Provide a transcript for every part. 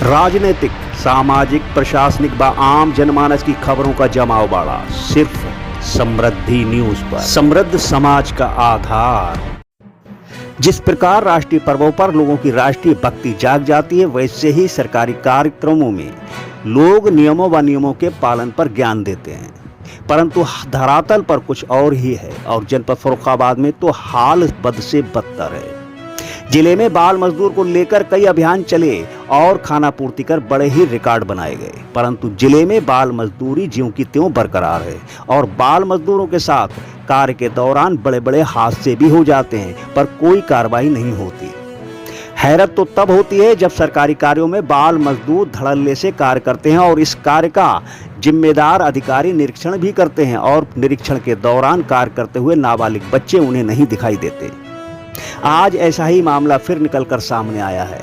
राजनीतिक, सामाजिक, प्रशासनिक व आम जनमानस की खबरों का जमाव बाड़ा सिर्फ समृद्धि न्यूज पर। समृद्ध समाज का आधार। जिस प्रकार राष्ट्रीय पर्वों पर लोगों की राष्ट्रीय भक्ति जाग जाती है, वैसे ही सरकारी कार्यक्रमों में लोग नियमों व नियमों के पालन पर ज्ञान देते हैं, परंतु धरातल पर कुछ और ही है। और जनपद फर्रुखाबाद में तो हाल बद से बदतर है। जिले में बाल मजदूर को लेकर कई अभियान चले और खाना पूर्ति कर बड़े ही रिकॉर्ड बनाए गए, परंतु जिले में बाल मजदूरी ज्यों की त्यों बरकरार है और बाल मजदूरों के साथ कार्य के दौरान बड़े बड़े हादसे भी हो जाते हैं, पर कोई कार्रवाई नहीं होती। हैरत तो तब होती है जब सरकारी कार्यों में बाल मजदूर धड़ल्ले से कार्य करते हैं और इस कार्य का जिम्मेदार अधिकारी निरीक्षण भी करते हैं और निरीक्षण के दौरान कार्य करते हुए नाबालिग बच्चे उन्हें नहीं दिखाई देते। आज ऐसा ही मामला फिर निकलकर सामने आया है।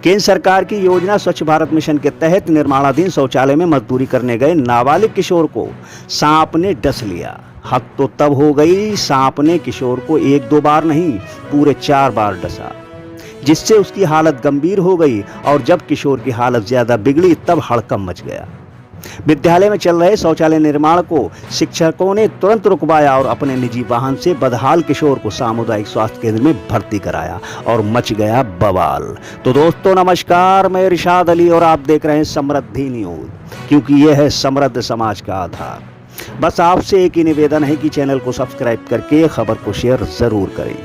केंद्र सरकार की योजना स्वच्छ भारत मिशन के तहत निर्माणाधीन शौचालय में मजदूरी करने गए नाबालिग किशोर को सांप ने डस लिया। हद तो तब हो गई, सांप ने किशोर को एक दो बार नहीं पूरे 4 बार डसा, जिससे उसकी हालत गंभीर हो गई और जब किशोर की हालत ज्यादा बिगड़ी तब हड़कंप मच गया। विद्यालय में चल रहे शौचालय निर्माण को शिक्षकों ने तुरंत रुकवाया और अपने निजी वाहन से बदहाल किशोर को सामुदायिक स्वास्थ्य केंद्र में भर्ती कराया और मच गया बवाल। तो दोस्तों नमस्कार, मैं इरशाद अली और आप देख रहे हैं समृद्धि न्यूज, क्योंकि यह है समृद्ध समाज का आधार। बस आपसे एक ही निवेदन है कि चैनल को सब्सक्राइब करके खबर को शेयर जरूर करें।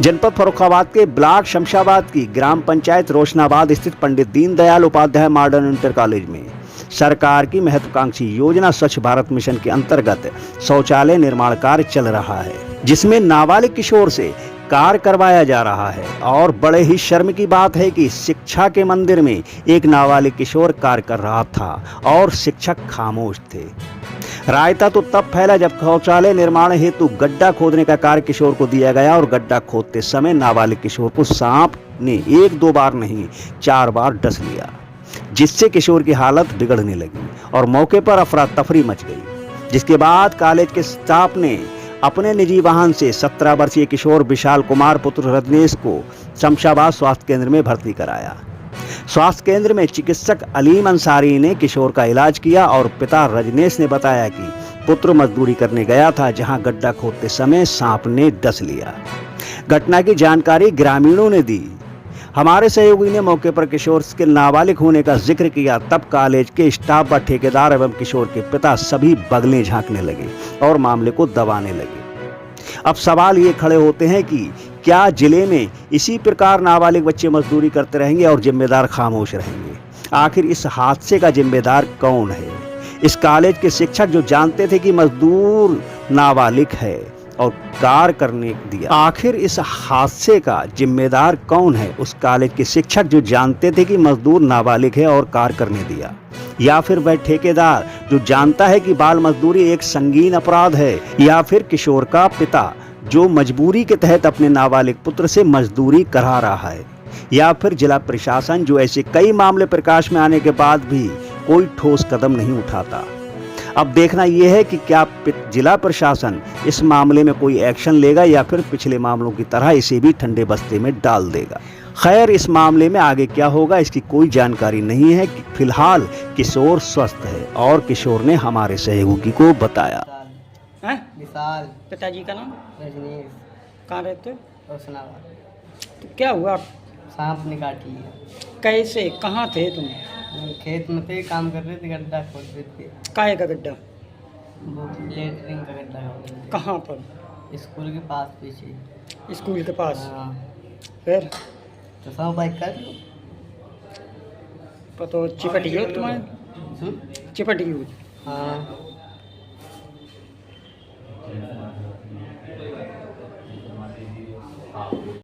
जनपद फर्रुखाबाद के ब्लॉक शमशाबाद की ग्राम पंचायत रोशनाबाद स्थित Pandit Deendayal Upadhyay modern inter college में सरकार की महत्वाकांक्षी योजना स्वच्छ भारत मिशन के अंतर्गत शौचालय निर्माण कार्य चल रहा है, जिसमें नाबालिग किशोर से कार्य करवाया जा रहा है। और बड़े ही शर्म की बात है कि शिक्षा के मंदिर में एक नाबालिग किशोर कार्य कर रहा था और शिक्षक खामोश थे। रायता तो तब फैला जब शौचालय निर्माण हेतु गड्ढा खोदने का कार्य किशोर को दिया गया और गड्ढा खोदते समय नाबालिग किशोर को सांप ने 1-2 बार नहीं 4 बार डस लिया, जिससे किशोर की हालत बिगड़ने लगी और मौके पर अफरा तफरी मच गई। जिसके बाद कॉलेज के स्टाफ ने अपने निजी वाहन से 17 वर्षीय किशोर विशाल कुमार पुत्र रजनीश को शमशाबाद स्वास्थ्य केंद्र में भर्ती कराया। स्वास्थ्य केंद्र में चिकित्सक अलीम अंसारी ने किशोर का इलाज किया और पिता रजनीश ने बताया कि पुत्र मजदूरी करने गया था, जहां गड्ढा खोदते समय सांप ने डस लिया। घटना की जानकारी ग्रामीणों ने दी। हमारे सहयोगी ने मौके पर किशोर के नाबालिग होने का जिक्र किया, तब कॉलेज के स्टाफ व ठेकेदार एवं किशोर के पिता सभी बगलें झांकने लगे और मामले को दबाने लगे। अब सवाल ये खड़े होते हैं कि क्या जिले में इसी प्रकार नाबालिग बच्चे मजदूरी करते रहेंगे और जिम्मेदार खामोश रहेंगे? आखिर इस हादसे का जिम्मेदार कौन है? इस कॉलेज के शिक्षक जो जानते थे कि मजदूर नाबालिग है और कार्य करने दिया, आखिर इस हादसे का जिम्मेदार कौन है? उस कॉलेज के शिक्षक जो जानते थे कि मजदूर नाबालिग है और कार्य करने दिया, या फिर वह ठेकेदार जो जानता है कि बाल मजदूरी एक संगीन अपराध है, या फिर किशोर का पिता जो मजबूरी के तहत अपने नाबालिग पुत्र से मजदूरी करा रहा है, या फिर जिला प्रशासन जो ऐसे कई मामले प्रकाश में आने के बाद भी कोई ठोस कदम नहीं उठाता। अब देखना यह है कि क्या जिला प्रशासन इस मामले में कोई एक्शन लेगा या फिर पिछले मामलों की तरह इसे भी ठंडे बस्ते में डाल देगा। खैर, इस मामले में आगे क्या होगा इसकी कोई जानकारी नहीं है। फिलहाल किशोर स्वस्थ है और किशोर ने हमारे सहयोगी को बताया। विशाल। पिताजी का नाम? रजनीश। कहाँ रहते हो? रोशनाबाद। तो क्या हुआ? सांप ने काटी है। कैसे, कहाँ थे तुम? खेत में थे, काम कर रहे थे, गड्ढा खोद रहे थे। काहे का गड्ढा? वो लेटरिन का गड्ढा खोद रहे थे। कहाँ पर? स्कूल के पास पीछे। स्कूल के पास? हाँ। फिर तो सांप बाइक कर लो। तो चिपट गई हो तुम्हारे? चिपट गई? हाँ।